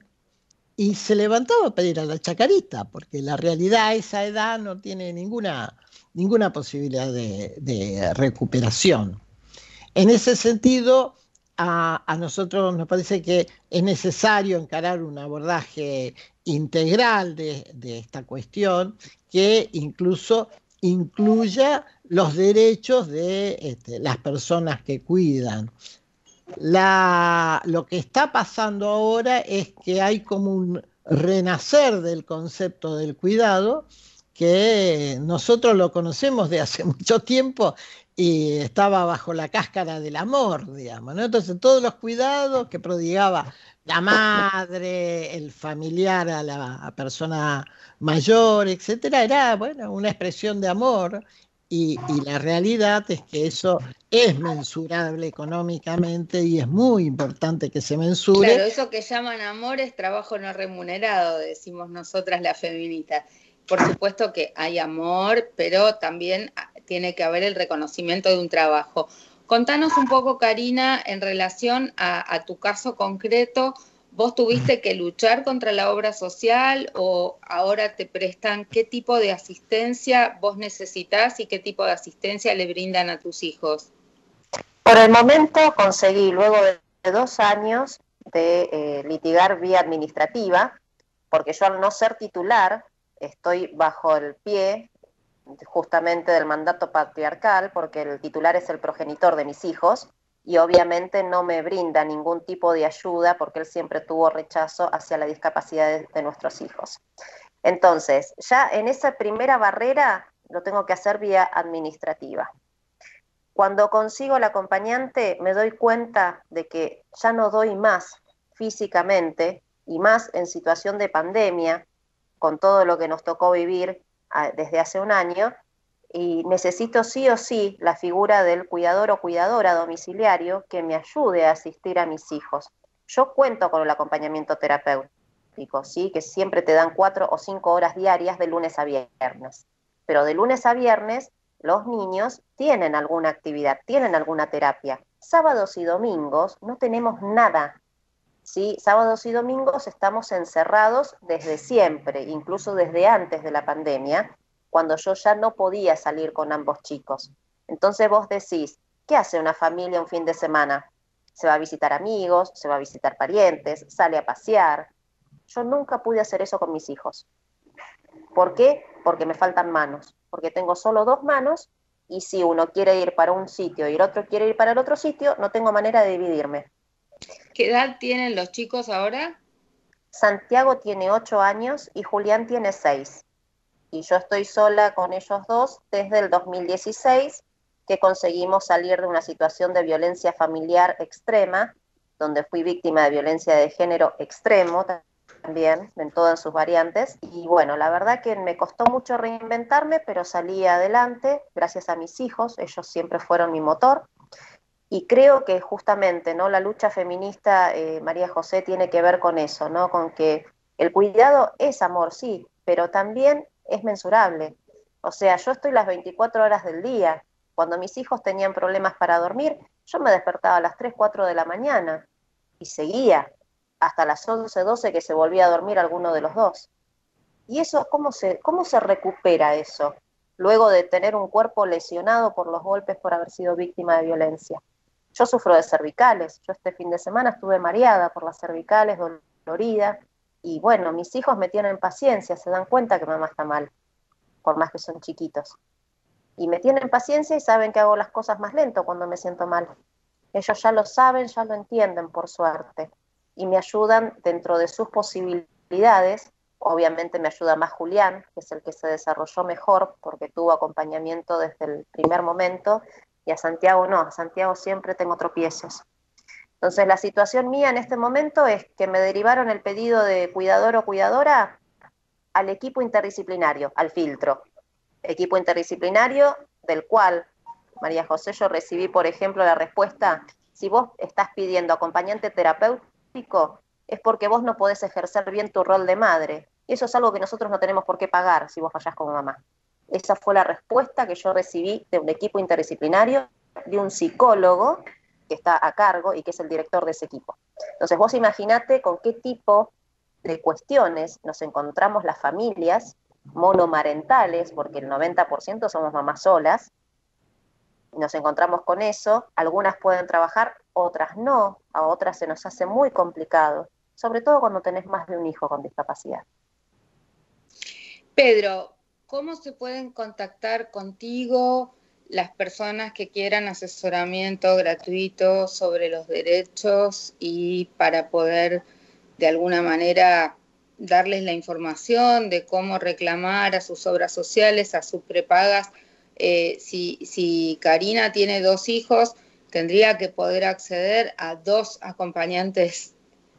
y se levantaba a pedir a la chacarita, porque la realidad a esa edad no tiene ninguna posibilidad de recuperación. En ese sentido, a nosotros nos parece que es necesario encarar un abordaje integral de esta cuestión que incluso incluya los derechos de las personas que cuidan. Lo que está pasando ahora es que hay como un renacer del concepto del cuidado, que nosotros lo conocemos de hace mucho tiempo y estaba bajo la cáscara del amor, digamos, ¿no? Entonces todos los cuidados que prodigaba la madre, el familiar a la persona mayor, etcétera, era, bueno, una expresión de amor. Y la realidad es que eso es mensurable económicamente y es muy importante que se mensure. Claro, eso que llaman amor es trabajo no remunerado, decimos nosotras las feministas. Por supuesto que hay amor, pero también tiene que haber el reconocimiento de un trabajo. Contanos un poco, Karina, en relación a tu caso concreto. ¿Vos tuviste que luchar contra la obra social o ahora te prestan? ¿Qué tipo de asistencia vos necesitás y qué tipo de asistencia le brindan a tus hijos? Por el momento conseguí, luego de 2 años de litigar vía administrativa, porque yo al no ser titular estoy bajo el pie justamente del mandato patriarcal, porque el titular es el progenitor de mis hijos, y obviamente no me brinda ningún tipo de ayuda porque él siempre tuvo rechazo hacia la discapacidad de nuestros hijos. Entonces, ya en esa primera barrera lo tengo que hacer vía administrativa. Cuando consigo el acompañante me doy cuenta de que ya no doy más físicamente, y más en situación de pandemia, con todo lo que nos tocó vivir desde hace un año, y necesito sí o sí la figura del cuidador o cuidadora domiciliario que me ayude a asistir a mis hijos. Yo cuento con el acompañamiento terapéutico, ¿sí? Que siempre te dan 4 o 5 horas diarias de lunes a viernes. Pero de lunes a viernes los niños tienen alguna actividad, tienen alguna terapia. Sábados y domingos no tenemos nada, ¿sí? Sábados y domingos estamos encerrados desde siempre, incluso desde antes de la pandemia, cuando yo ya no podía salir con ambos chicos. Entonces vos decís, ¿qué hace una familia un fin de semana? Se va a visitar amigos, se va a visitar parientes, sale a pasear. Yo nunca pude hacer eso con mis hijos. ¿Por qué? Porque me faltan manos, porque tengo solo 2 manos, y si uno quiere ir para un sitio y el otro quiere ir para el otro sitio, no tengo manera de dividirme. ¿Qué edad tienen los chicos ahora? Santiago tiene 8 años y Julián tiene 6. Y yo estoy sola con ellos dos desde el 2016, que conseguimos salir de una situación de violencia familiar extrema, donde fui víctima de violencia de género extremo también, en todas sus variantes. Y bueno, la verdad que me costó mucho reinventarme, pero salí adelante gracias a mis hijos, ellos siempre fueron mi motor. Y creo que justamente, ¿no?, la lucha feminista, María José, tiene que ver con eso, ¿no? Con que el cuidado es amor, sí, pero también es mensurable. O sea, yo estoy las 24 horas del día. Cuando mis hijos tenían problemas para dormir, yo me despertaba a las 3, 4 de la mañana y seguía hasta las 11, 12 que se volvía a dormir alguno de los dos. ¿Y eso cómo se recupera eso? Luego de tener un cuerpo lesionado por los golpes por haber sido víctima de violencia. Yo sufro de cervicales. Yo este fin de semana estuve mareada por las cervicales, dolorida. Y bueno, mis hijos me tienen paciencia, se dan cuenta que mamá está mal, por más que son chiquitos. Y me tienen paciencia y saben que hago las cosas más lento cuando me siento mal. Ellos ya lo saben, ya lo entienden, por suerte. Y me ayudan dentro de sus posibilidades Obviamente me ayuda más Julián, que es el que se desarrolló mejor porque tuvo acompañamiento desde el primer momento, y a Santiago no, a Santiago siempre tengo tropiezos. Entonces la situación mía en este momento es que me derivaron el pedido de cuidador o cuidadora al equipo interdisciplinario, al filtro. Equipo interdisciplinario del cual, María José, yo recibí, por ejemplo, la respuesta: si vos estás pidiendo acompañante terapéutico, es porque vos no podés ejercer bien tu rol de madre. Y eso es algo que nosotros no tenemos por qué pagar si vos fallás como mamá. Esa fue la respuesta que yo recibí de un equipo interdisciplinario, de un psicólogo que está a cargo y que es el director de ese equipo. Entonces vos imaginate con qué tipo de cuestiones nos encontramos las familias monomarentales, porque el 90% somos mamás solas, nos encontramos con eso. Algunas pueden trabajar, otras no, a otras se nos hace muy complicado, sobre todo cuando tenés más de un hijo con discapacidad. Pedro, ¿cómo se pueden contactar contigo las personas que quieran asesoramiento gratuito sobre los derechos y para poder de alguna manera darles la información de cómo reclamar a sus obras sociales, a sus prepagas? Si Karina tiene 2 hijos, tendría que poder acceder a 2 acompañantes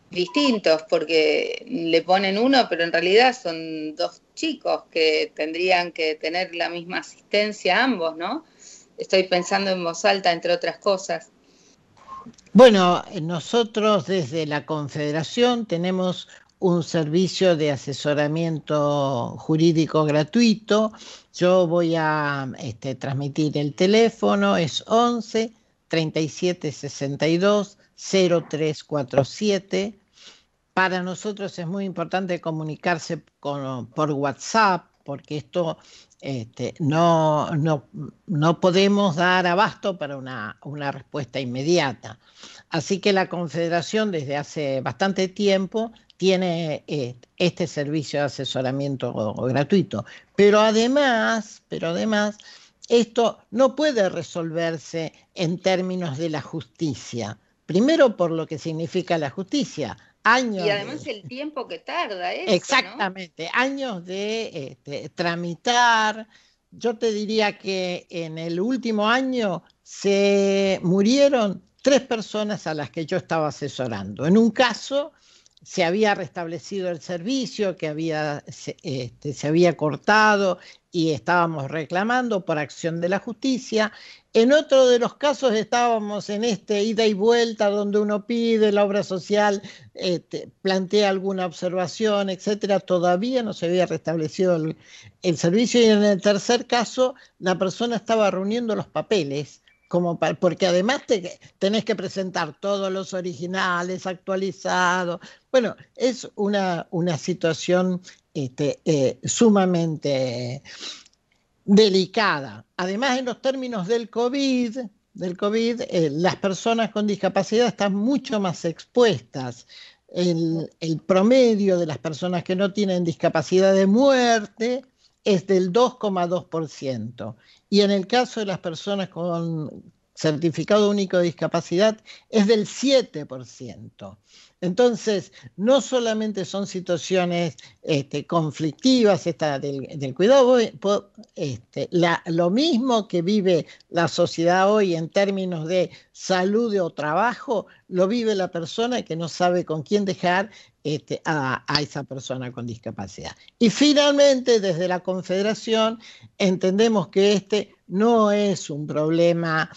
distintos, porque le ponen uno, pero en realidad son 2 chicos que tendrían que tener la misma asistencia ambos, ¿no? Estoy pensando en voz alta, entre otras cosas. Bueno, nosotros desde la Confederación tenemos un servicio de asesoramiento jurídico gratuito. Yo voy a transmitir el teléfono, es 11 37 62 0347. Para nosotros es muy importante comunicarse por WhatsApp, porque esto no podemos dar abasto para una respuesta inmediata. Así que la Confederación desde hace bastante tiempo tiene este servicio de asesoramiento gratuito. Pero además, esto no puede resolverse en términos de la justicia. Primero por lo que significa la justicia. Años y además el tiempo que tarda eso, exactamente, ¿no? Años de tramitar. Yo te diría que en el último año se murieron 3 personas a las que yo estaba asesorando. En un caso se había restablecido el servicio, que se había cortado y estábamos reclamando por acción de la justicia. En otro de los casos estábamos en ida y vuelta donde uno pide, la obra social plantea alguna observación, etcétera. Todavía no se había restablecido el servicio, y en el tercer caso la persona estaba reuniendo los papeles, porque además tenés que presentar todos los originales actualizados. Bueno, es una situación sumamente delicada. Además, en los términos del COVID, las personas con discapacidad están mucho más expuestas. El promedio de las personas que no tienen discapacidad de muerte es del 2,2%. Y en el caso de las personas con certificado único de discapacidad es del 7%. Entonces, no solamente son situaciones conflictivas del cuidado, lo mismo que vive la sociedad hoy en términos de salud o trabajo, lo vive la persona que no sabe con quién dejar a esa persona con discapacidad. Y finalmente, desde la Confederación, entendemos que no es un problema,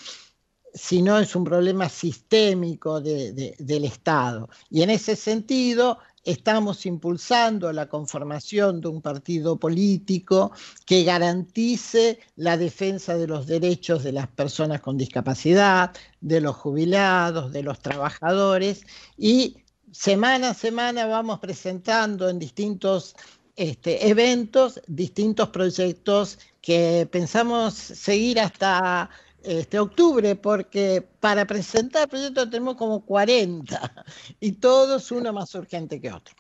sino es un problema sistémico del Estado. Y en ese sentido estamos impulsando la conformación de un partido político que garantice la defensa de los derechos de las personas con discapacidad, de los jubilados, de los trabajadores, y semana a semana vamos presentando en distintos eventos, distintos proyectos que pensamos seguir hasta octubre, porque para presentar proyectos tenemos como 40 y todos uno más urgente que otro.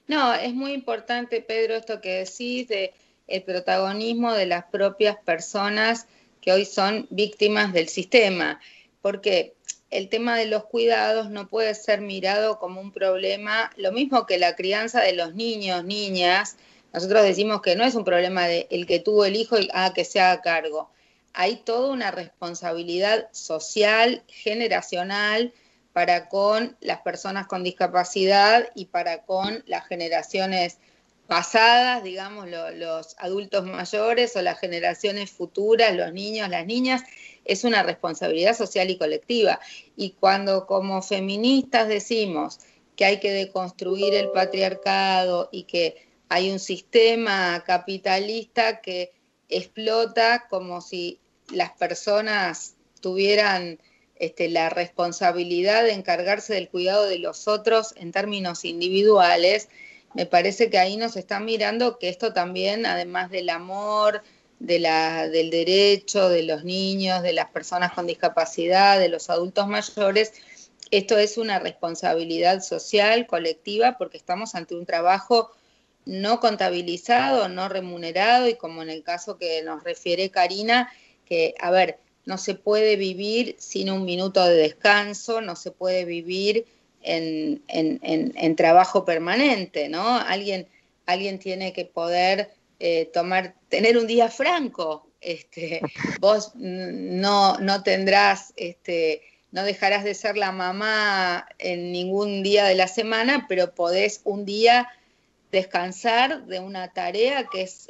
No, es muy importante, Pedro, esto que decís de el protagonismo de las propias personas que hoy son víctimas del sistema, porque el tema de los cuidados no puede ser mirado como un problema, lo mismo que la crianza de los niños, niñas. Nosotros decimos que no es un problema de el que tuvo el hijo y que se haga cargo. Hay toda una responsabilidad social, generacional, para con las personas con discapacidad y para con las generaciones pasadas, digamos, los adultos mayores o las generaciones futuras, los niños, las niñas. Es una responsabilidad social y colectiva. Y cuando como feministas decimos que hay que deconstruir el patriarcado y que hay un sistema capitalista que explota como si las personas tuvieran la responsabilidad de encargarse del cuidado de los otros en términos individuales, me parece que ahí nos están mirando que esto también, además del amor, del derecho de los niños, de las personas con discapacidad, de los adultos mayores, esto es una responsabilidad social, colectiva, porque estamos ante un trabajo no contabilizado, no remunerado, y como en el caso que nos refiere Karina, que, a ver, no se puede vivir sin un minuto de descanso, no se puede vivir en trabajo permanente, ¿no? Alguien tiene que poder tener un día franco. Vos no tendrás, no dejarás de ser la mamá en ningún día de la semana, pero podés un día descansar de una tarea que es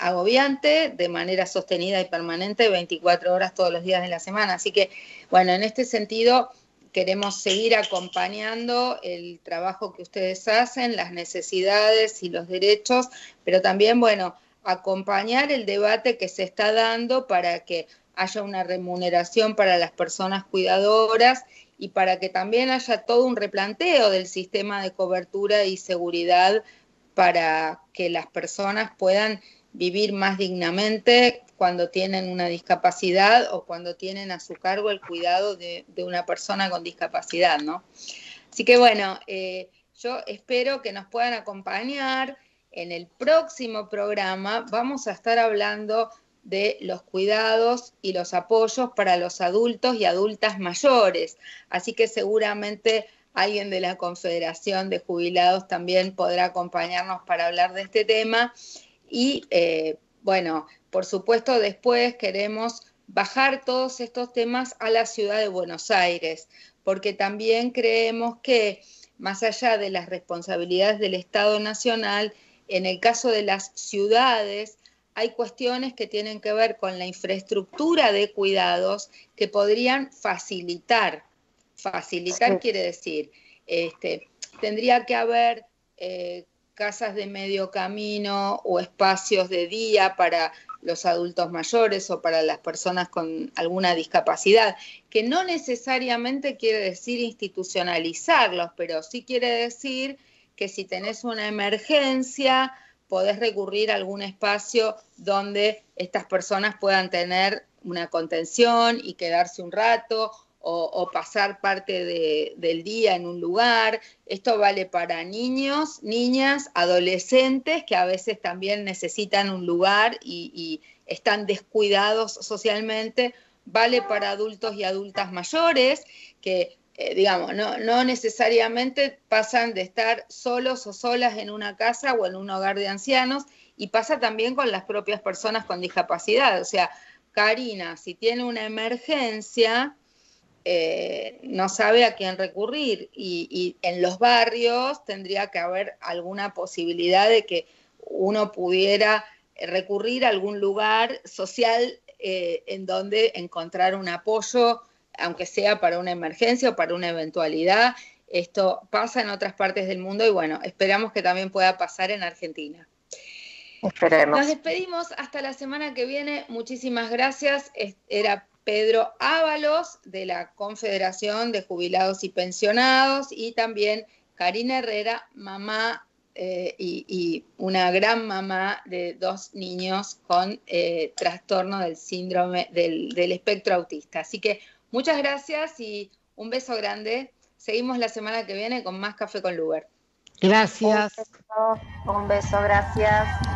agobiante de manera sostenida y permanente 24 horas todos los días de la semana. Así que, bueno, en este sentido queremos seguir acompañando el trabajo que ustedes hacen, las necesidades y los derechos, pero también, bueno, acompañar el debate que se está dando para que haya una remuneración para las personas cuidadoras y para que también haya todo un replanteo del sistema de cobertura y seguridad para que las personas puedan vivir más dignamente cuando tienen una discapacidad o cuando tienen a su cargo el cuidado de una persona con discapacidad, ¿no? Así que bueno, yo espero que nos puedan acompañar. En el próximo programa vamos a estar hablando de los cuidados y los apoyos para los adultos y adultas mayores. Así que seguramente alguien de la Confederación de Jubilados también podrá acompañarnos para hablar de este tema. Y bueno, por supuesto después queremos bajar todos estos temas a la ciudad de Buenos Aires, porque también creemos que más allá de las responsabilidades del Estado Nacional, en el caso de las ciudades hay cuestiones que tienen que ver con la infraestructura de cuidados que podrían facilitar. Facilitar sí. Quiere decir, tendría que haber casas de medio camino o espacios de día para los adultos mayores o para las personas con alguna discapacidad, que no necesariamente quiere decir institucionalizarlos, pero sí quiere decir que si tenés una emergencia, podés recurrir a algún espacio donde estas personas puedan tener una contención y quedarse un rato o pasar parte del día en un lugar. Esto vale para niños, niñas, adolescentes que a veces también necesitan un lugar y están descuidados socialmente. Vale para adultos y adultas mayores que, digamos, no necesariamente pasan de estar solos o solas en una casa o en un hogar de ancianos, y pasa también con las propias personas con discapacidad. O sea, Karina, si tiene una emergencia, no sabe a quién recurrir, y en los barrios tendría que haber alguna posibilidad de que uno pudiera recurrir a algún lugar social en donde encontrar un apoyo, aunque sea para una emergencia o para una eventualidad. Esto pasa en otras partes del mundo y bueno, esperamos que también pueda pasar en Argentina. Esperemos. Nos despedimos hasta la semana que viene. Muchísimas gracias. Era Pedro Ábalos de la Confederación de Jubilados y Pensionados, y también Karina Herrera, mamá y una gran mamá de 2 niños con trastorno del síndrome del espectro autista. Así que muchas gracias y un beso grande. Seguimos la semana que viene con más Café con Luber. Gracias. Un beso, gracias.